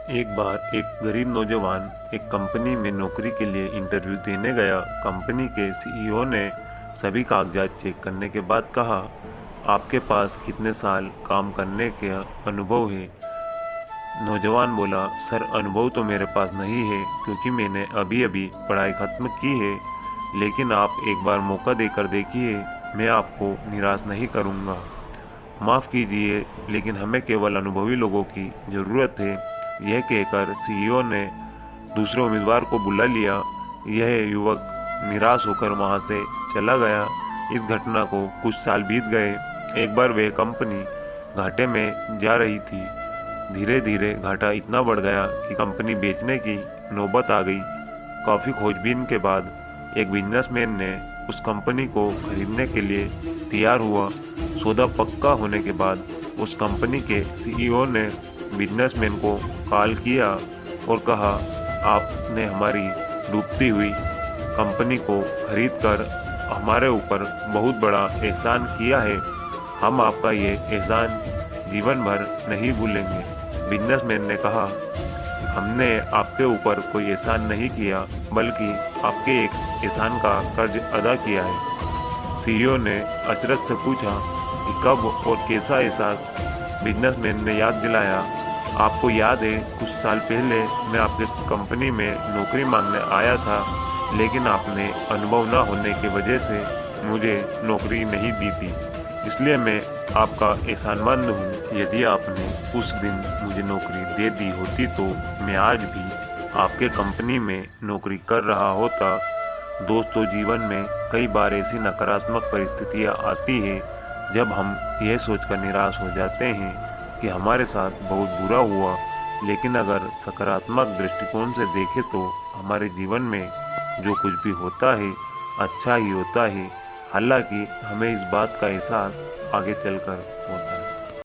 एक बार एक गरीब नौजवान एक कंपनी में नौकरी के लिए इंटरव्यू देने गया। कंपनी के सीईओ ने सभी कागजात चेक करने के बाद कहा, आपके पास कितने साल काम करने का अनुभव है? नौजवान बोला, सर अनुभव तो मेरे पास नहीं है क्योंकि मैंने अभी अभी पढ़ाई खत्म की है, लेकिन आप एक बार मौका देकर देखिए, मैं आपको निराश नहीं करूँगा। माफ़ कीजिए, लेकिन हमें केवल अनुभवी लोगों की ज़रूरत है। यह कहकर सीईओ ने दूसरे उम्मीदवार को बुला लिया। यह युवक निराश होकर वहां से चला गया। इस घटना को कुछ साल बीत गए। एक बार वह कंपनी घाटे में जा रही थी। धीरे धीरे घाटा इतना बढ़ गया कि कंपनी बेचने की नौबत आ गई। काफ़ी खोजबीन के बाद एक बिजनेसमैन ने उस कंपनी को खरीदने के लिए तैयार हुआ। सौदा पक्का होने के बाद उस कंपनी के सीईओ ने बिजनेसमैन को कॉल किया और कहा, आपने हमारी डूबती हुई कंपनी को खरीदकर हमारे ऊपर बहुत बड़ा एहसान किया है। हम आपका ये एहसान जीवन भर नहीं भूलेंगे। बिजनेसमैन ने कहा, हमने आपके ऊपर कोई एहसान नहीं किया, बल्कि आपके एक एहसान का कर्ज अदा किया है। सीईओ ने अचरज से पूछा कि कब और कैसा एहसास? बिजनेसमैन ने याद दिलाया, आपको याद है कुछ साल पहले मैं आपके कंपनी में नौकरी मांगने आया था, लेकिन आपने अनुभव न होने की वजह से मुझे नौकरी नहीं दी थी। इसलिए मैं आपका एहसानमंद हूँ। यदि आपने उस दिन मुझे नौकरी दे दी होती तो मैं आज भी आपके कंपनी में नौकरी कर रहा होता। दोस्तों, जीवन में कई बार ऐसी नकारात्मक परिस्थितियाँ आती हैं जब हम यह सोचकर निराश हो जाते हैं कि हमारे साथ बहुत बुरा हुआ, लेकिन अगर सकारात्मक दृष्टिकोण से देखें तो हमारे जीवन में जो कुछ भी होता है अच्छा ही होता है। हालांकि हमें इस बात का एहसास आगे चलकर होता है।